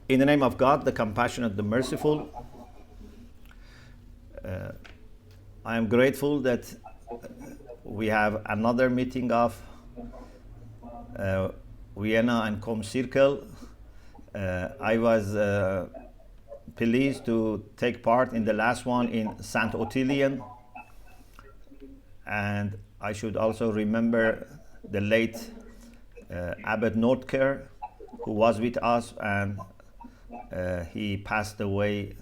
In the name of God, the compassionate, the merciful, I am grateful that we have another meeting of Vienna-QOM Circle. I was pleased to take part in the last one in St. Ottilien, and I should also remember the late Abbot Nordker, who was with us, and he passed away,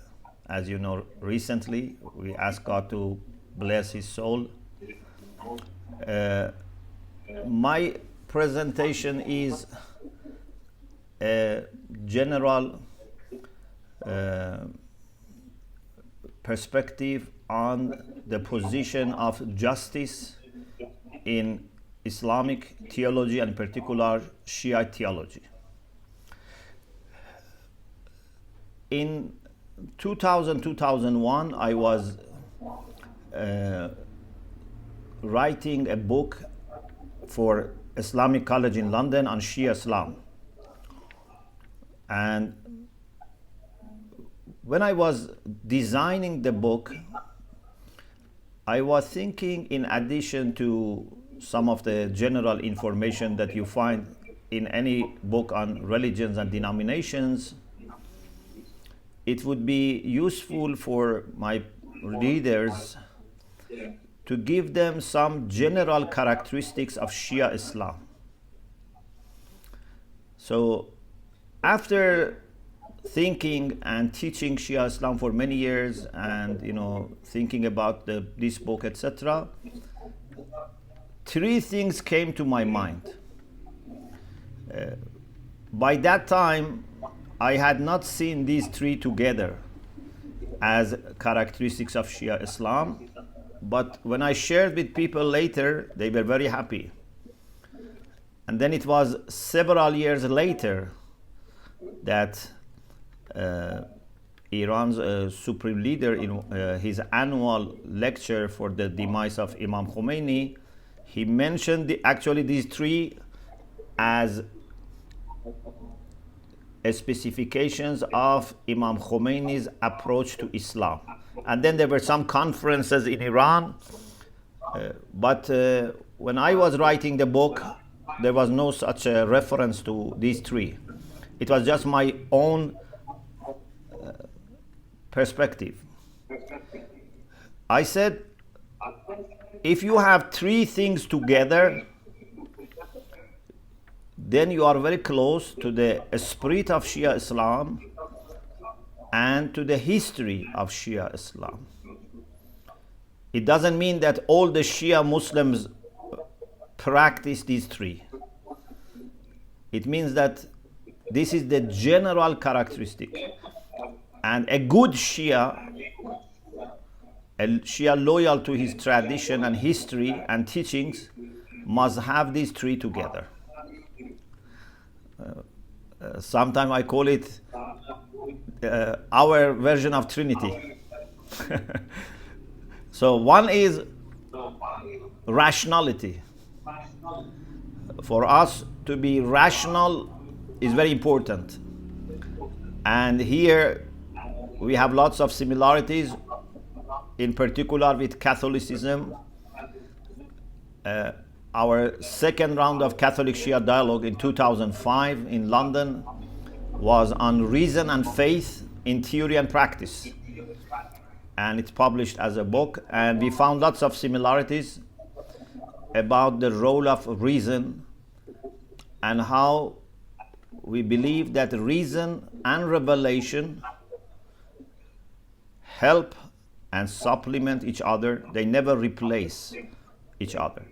as you know, recently. We ask God to bless his soul. My presentation is a general perspective on the position of justice in Islamic theology, and in particular Shiite theology. In 2000-2001, I was writing a book for Islamic College in London on Shia Islam. And when I was designing the book, I was thinking, in addition to some of the general information that you find in any book on religions and denominations, it would be useful for my readers to give them some general characteristics of Shia Islam. So after thinking and teaching Shia Islam for many years, and thinking about this book, etc., three things came to my mind. By that time, I had not seen these three together as characteristics of Shia Islam, but when I shared with people later, they were very happy. And then it was several years later that Iran's supreme leader, in his annual lecture for the demise of Imam Khomeini, he mentioned actually these three as specifications of Imam Khomeini's approach to Islam. And then there were some conferences in Iran, but when I was writing the book, there was no such a reference to these three. It was just my own perspective. I said, if you have three things together, then you are very close to the spirit of Shia Islam and to the history of Shia Islam. It doesn't mean that all the Shia Muslims practice these three. It means that this is the general characteristic. And a good Shia, a Shia loyal to his tradition and history and teachings, must have these three together. Sometimes I call it our version of Trinity. So one is rationality. For us to be rational is very important. And here we have lots of similarities, in particular with Catholicism. Our second round of Catholic-Shia dialogue in 2005 in London was on reason and faith in theory and practice. And it's published as a book. And we found lots of similarities about the role of reason and how we believe that reason and revelation help and supplement each other. They never replace each other.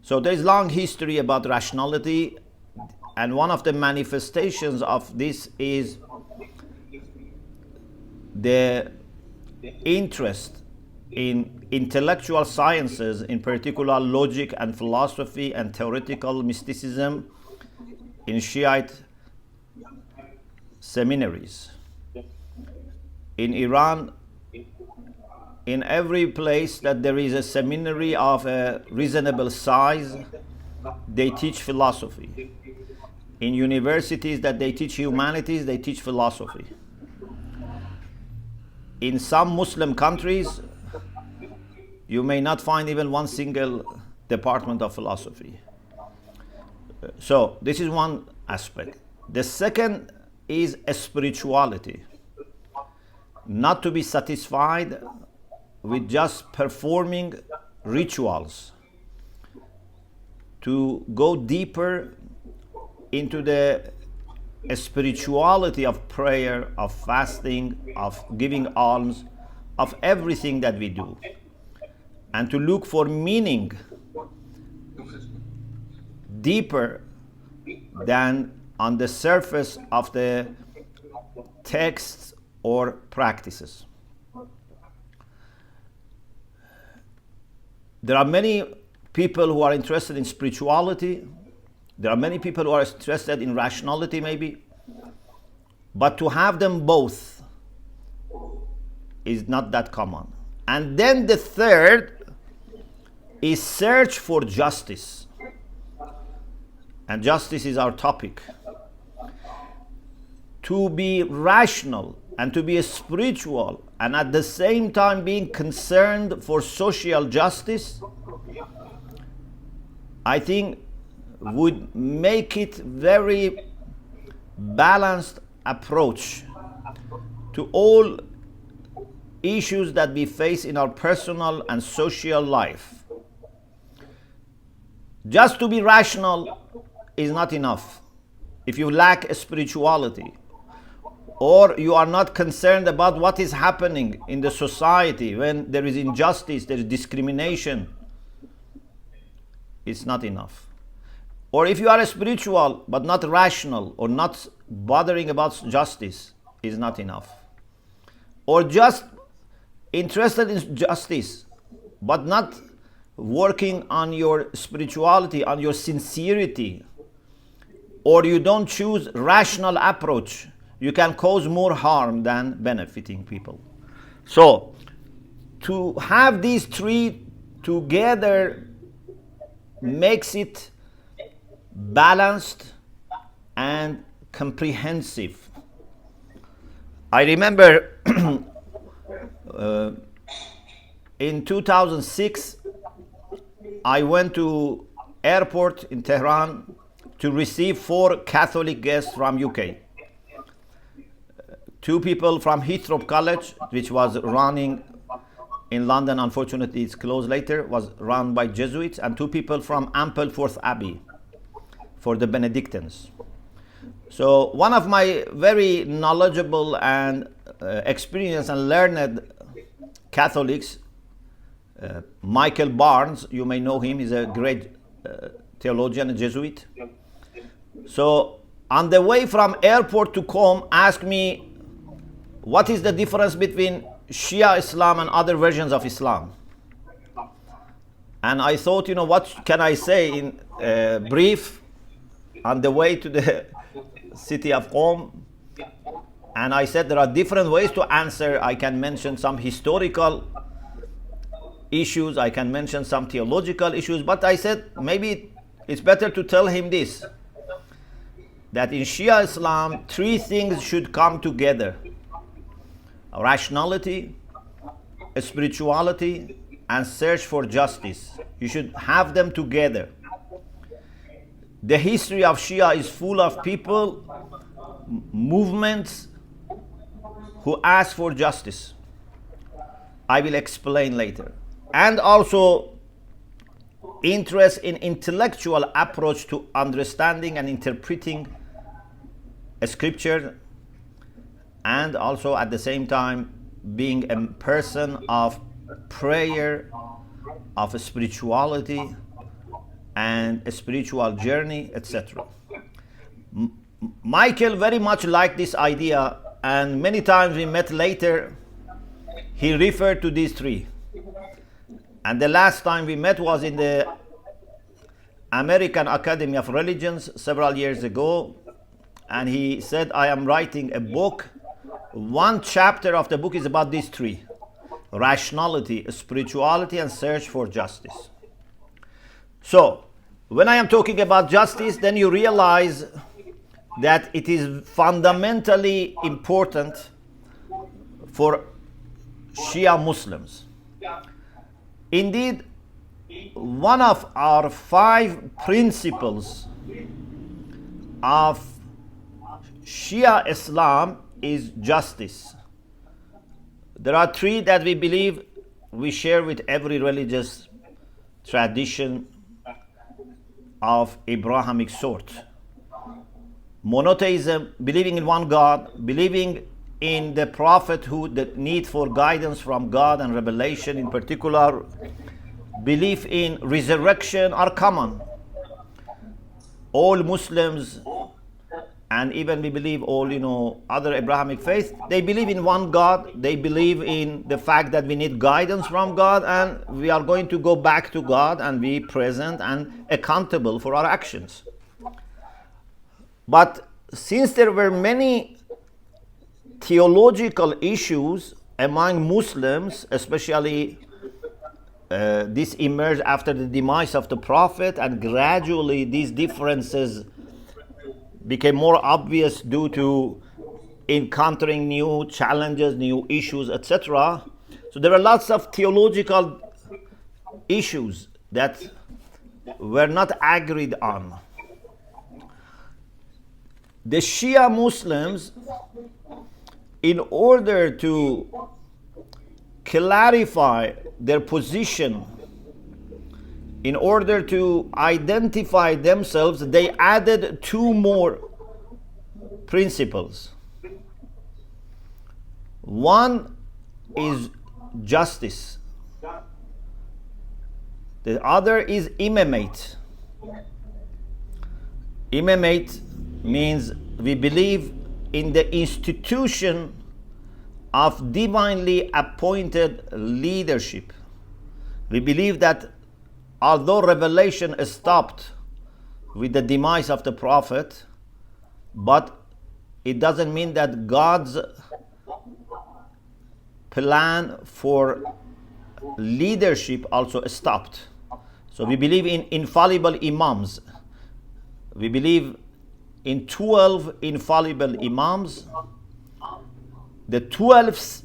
So there is long history about rationality, and one of the manifestations of this is the interest in intellectual sciences, in particular logic and philosophy and theoretical mysticism, in Shiite seminaries. In Iran, in every place that there is a seminary of a reasonable size, they teach philosophy. in universities that they teach humanities, they teach philosophy. In some Muslim countries, you may not find even one single department of philosophy. So this is one aspect. The second is spirituality. Not to be satisfied with just performing rituals. To go deeper into the spirituality of prayer, of fasting, of giving alms, of everything that we do. And to look for meaning deeper than on the surface of the texts or practices. There are many people who are interested in spirituality. There are many people who are interested in rationality maybe. But to have them both is not that common. And then the third is search for justice. And justice is our topic. To be rational and to be spiritual and at the same time being concerned for social justice, I think would make it very balanced approach to all issues that we face in our personal and social life. Just to be rational is not enough. If you lack spirituality, or you are not concerned about what is happening in the society when there is injustice, there is discrimination, it's not enough. Or if you are spiritual but not rational or not bothering about justice, is not enough. Or just interested in justice but not working on your spirituality, on your sincerity, or you don't choose rational approach, you can cause more harm than benefiting people. So, to have these three together makes it balanced and comprehensive. I remember in 2006, I went to airport in Tehran to receive 4 Catholic guests from UK. 2 people from Heathrow College, which was running in London, unfortunately it's closed later, was run by Jesuits, and 2 people from Ampleforth Abbey for the Benedictines. So one of my very knowledgeable and experienced and learned Catholics, Michael Barnes, you may know him, he's a great theologian, a Jesuit. So on the way from airport to Qom, asked me, what is the difference between Shia Islam and other versions of Islam? And I thought, what can I say in brief on the way to the city of Qom? And I said there are different ways to answer. I can mention some historical issues, I can mention some theological issues, but I said maybe it's better to tell him this, that in Shia Islam, 3 things should come together: rationality, spirituality, and search for justice. You should have them together. The history of Shia is full of people, movements who ask for justice. I will explain later. And also interest in intellectual approach to understanding and interpreting a scripture, and also at the same time being a person of prayer, of spirituality and a spiritual journey, etc. Michael very much liked this idea, and many times we met later, he referred to these 3. And the last time we met was in the American Academy of Religions several years ago, and he said, I am writing a book. 1 chapter of the book is about these 3: rationality, spirituality, and search for justice. So, when I am talking about justice, then you realize that it is fundamentally important for Shia Muslims. Indeed, one of our 5 principles of Shia Islam is justice. There are 3 that we believe we share with every religious tradition of Abrahamic sort. Monotheism, believing in one God, believing in the prophethood, the need for guidance from God and revelation in particular, belief in resurrection are common. All Muslims, and even we believe all other Abrahamic faiths, they believe in one God. They believe in the fact that we need guidance from God, and we are going to go back to God and be present and accountable for our actions. But since there were many theological issues among Muslims, especially this emerged after the demise of the Prophet, and gradually these differences became more obvious due to encountering new challenges, new issues, etc. So there were lots of theological issues that were not agreed on. The Shia Muslims, in order to clarify their position, in order to identify themselves, they added 2 more principles. One is justice. The other is imamate. Imamate means we believe in the institution of divinely appointed leadership. We believe that although revelation stopped with the demise of the Prophet, but it doesn't mean that God's plan for leadership also stopped. So we believe in infallible imams. We believe in 12 infallible imams. The 12th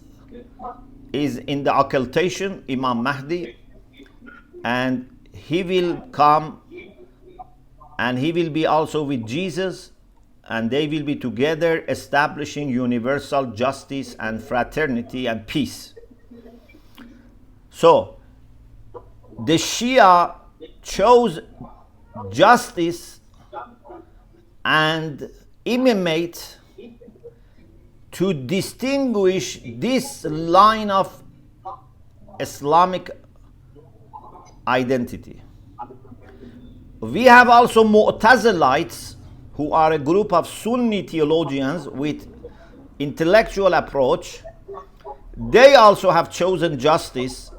is in the occultation, Imam Mahdi, and he will come and he will be also with Jesus, and they will be together establishing universal justice and fraternity and peace. So the Shia chose justice and imamate to distinguish this line of Islamic identity. We have also Mu'tazilites, who are a group of Sunni theologians with intellectual approach. They also have chosen justice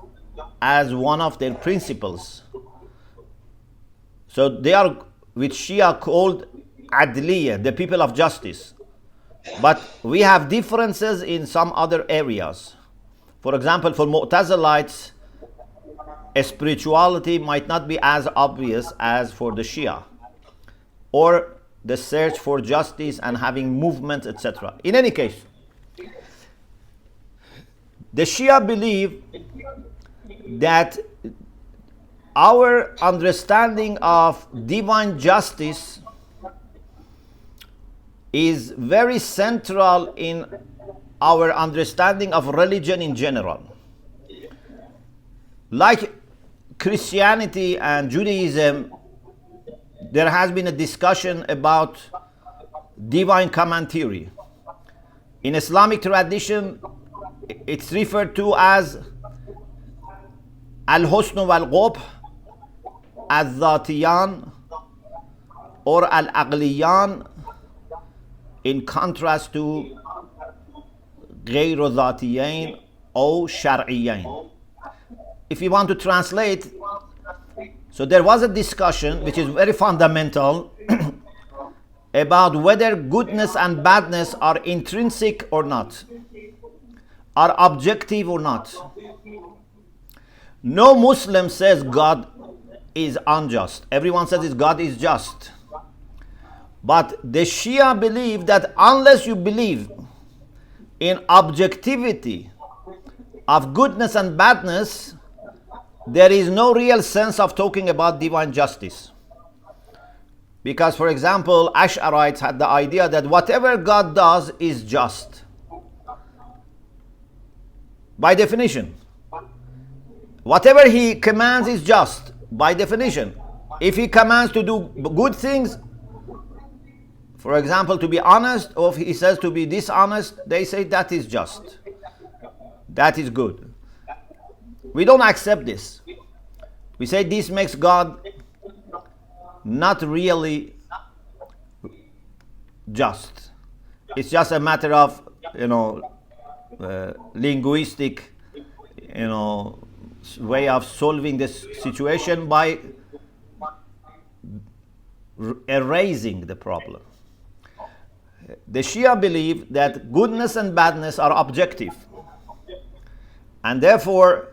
as one of their principles. So they are with Shia called Adliya, the people of justice. But we have differences in some other areas. For example, for Mu'tazilites, spirituality might not be as obvious as for the Shia, or the search for justice and having movement, etc. In any case, the Shia believe that our understanding of divine justice is very central in our understanding of religion in general. Like Christianity and Judaism, there has been a discussion about divine command theory. In Islamic tradition, it's referred to as al-husn wal-qubh, al-dhatiyan, or al-aqliyan, in contrast to غير ذاتيين or shar'iyain. If you want to translate, so there was a discussion which is very fundamental about whether goodness and badness are intrinsic or not, are objective or not. No Muslim says God is unjust. Everyone says God is just. But the Shia believe that unless you believe in objectivity of goodness and badness, there is no real sense of talking about divine justice. Because, for example, Ash'arites had the idea that whatever God does is just. By definition. Whatever he commands is just. By definition. If he commands to do good things, for example, to be honest, or if he says to be dishonest, they say that is just. That is good. We don't accept this. We say this makes God not really just. It's just a matter of, linguistic, way of solving this situation by erasing the problem. The Shia believe that goodness and badness are objective. And therefore,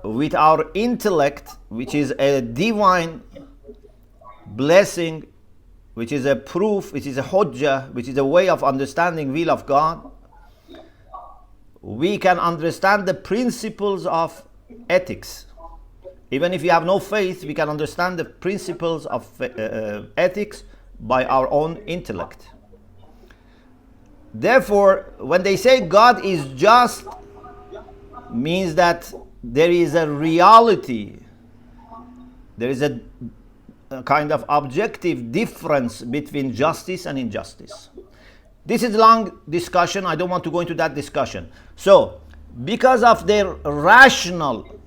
with our intellect, which is a divine blessing, which is a proof, which is a hujjah, which is a way of understanding will of God, we can understand the principles of ethics. Even if you have no faith, we can understand the principles of ethics by our own intellect. Therefore, when they say God is just, means that there is a reality, there is a kind of objective difference between justice and injustice. This is a long discussion. I don't want to go into that discussion. So, because of their rational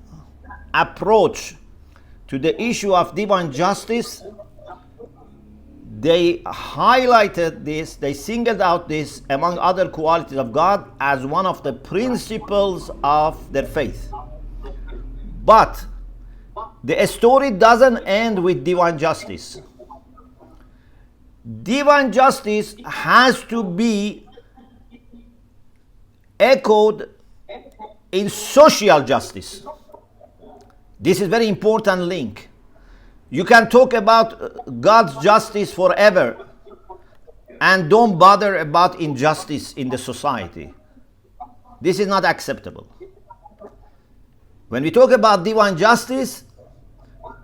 approach to the issue of divine justice, they highlighted this, they singled out this among other qualities of God as one of the principles of their faith. But the story doesn't end with divine justice. Divine justice has to be echoed in social justice. This is a very important link. You can talk about God's justice forever and don't bother about injustice in the society. This is not acceptable. When we talk about divine justice,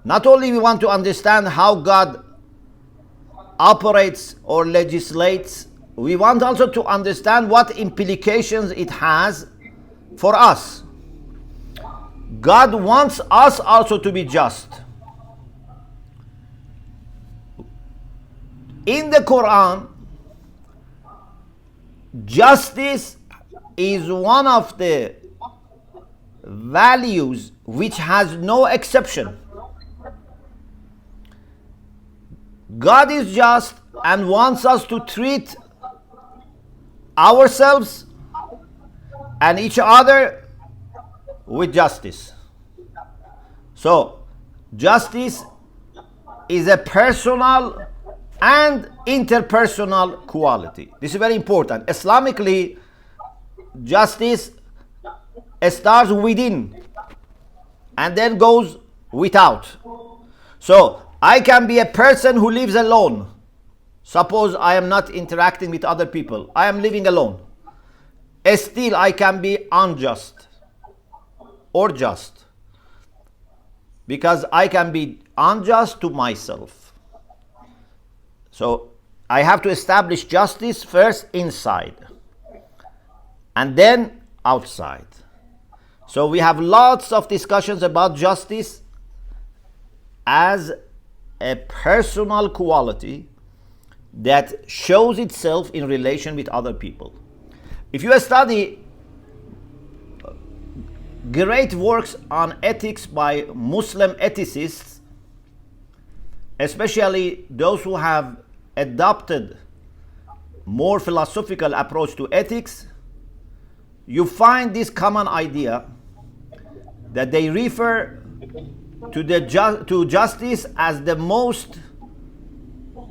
not only we want to understand how God operates or legislates, we want also to understand what implications it has for us. God wants us also to be just. In the Quran, justice is one of the values which has no exception. God is just and wants us to treat ourselves and each other with justice. So, justice is a personal and interpersonal quality. This is very important. Islamically, justice starts within and then goes without. So, I can be a person who lives alone. Suppose I am not interacting with other people. I am living alone. Still, I can be unjust or just. Because I can be unjust to myself. So, I have to establish justice first inside. And then outside. So, we have lots of discussions about justice as a personal quality that shows itself in relation with other people. If you study great works on ethics by Muslim ethicists, especially those who have adopted more philosophical approach to ethics, you find this common idea that they refer to justice as the most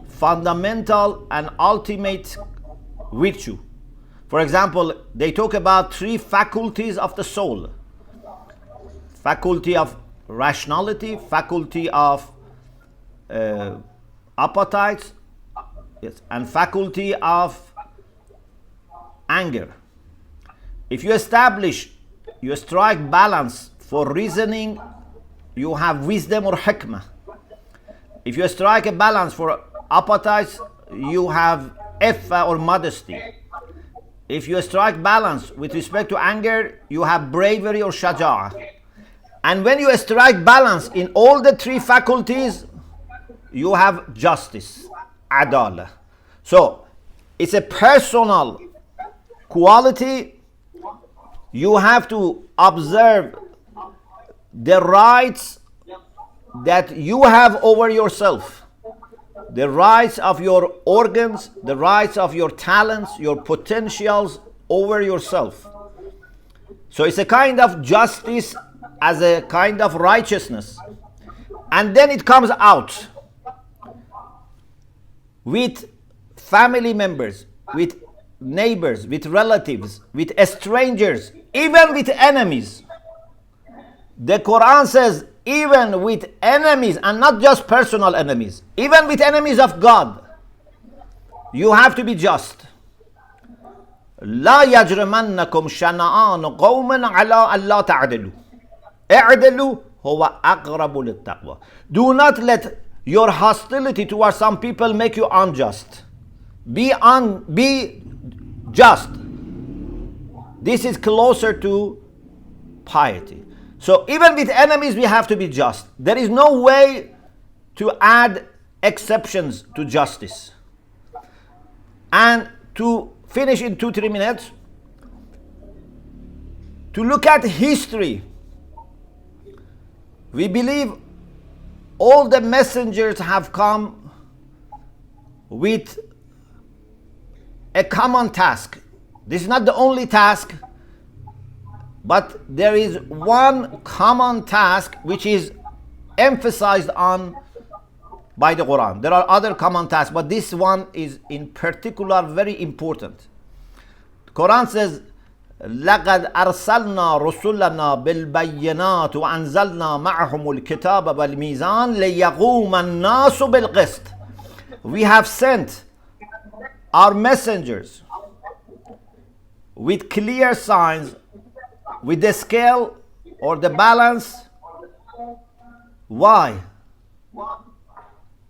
fundamental and ultimate virtue. For example, they talk about 3 faculties of the soul. Faculty of rationality, faculty of appetites, Yes, and faculty of anger. If you strike balance for reasoning, you have wisdom or hikmah. If you strike a balance for appetites, you have iffa or modesty. If you strike balance with respect to anger, you have bravery or shaja'ah. And when you strike balance in all the three faculties, you have justice, adala. So it's a personal quality. You have to observe the rights that you have over yourself, the rights of your organs, the rights of your talents, your potentials over yourself. So it's a kind of justice as a kind of righteousness. And then it comes out with family members, with neighbors, with relatives, with strangers, even with enemies. The Quran says even with enemies, and not just personal enemies, even with enemies of God, you have to be just. لا يجرمنكم شنآن قوم على ألا تعدلوا اعدلوا هو أقرب للتقوى. Do not let your hostility towards some people make you unjust. Be just. This is closer to piety. So even with enemies we have to be just. There is no way to add exceptions to justice. And to finish in 2-3 minutes, to look at history, we believe all the messengers have come with a common task. This is not the only task, but there is one common task which is emphasized on by the Quran. There are other common tasks, but this one is in particular very important. The Quran says, لَقَدْ أَرْسَلْنَا رُسُلَنَا بِالْبَيِّنَاتِ وَأَنزَلْنَا مَعَهُمُ الْكِتَابَ وَالْمِيزَانَ لِيَقُومَ النَّاسُ بِالْقِسْطِ. We have sent our messengers with clear signs, with the scale or the balance. Why?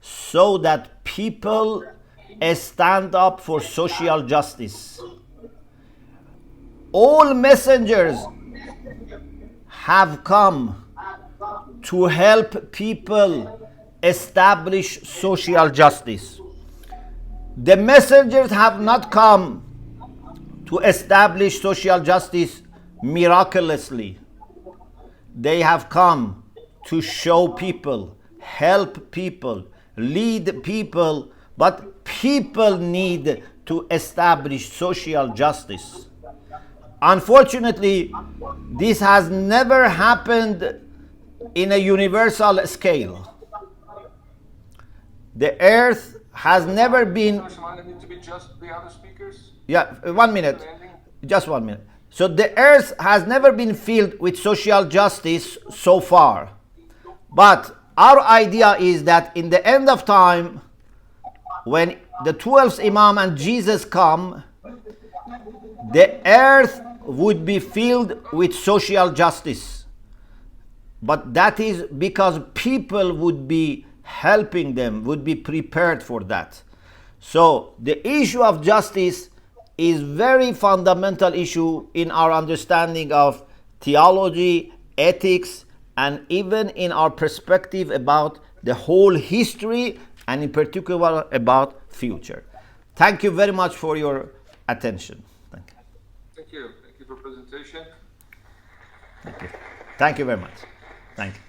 So that people stand up for social justice. All messengers have come to help people establish social justice. The messengers have not come to establish social justice miraculously. They have come to show people, help people, lead people, but people need to establish social justice. Unfortunately, this has never happened in a universal scale. The earth has never been... Yeah, 1 minute. Just 1 minute. So the earth has never been filled with social justice so far. But our idea is that in the end of time, when the 12th Imam and Jesus come, the earth would be filled with social justice. But that is because people would be helping them, would be prepared for that. So the issue of justice is very fundamental issue in our understanding of theology, ethics, and even in our perspective about the whole history, and in particular about future. Thank you very much for your attention. Thank you. Thank you. Thank you for presentation. Thank you. Thank you very much. Thank you.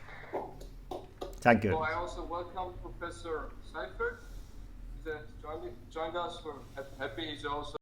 Thank you. So I also welcome Professor Seifert. He joined us. Happy he's also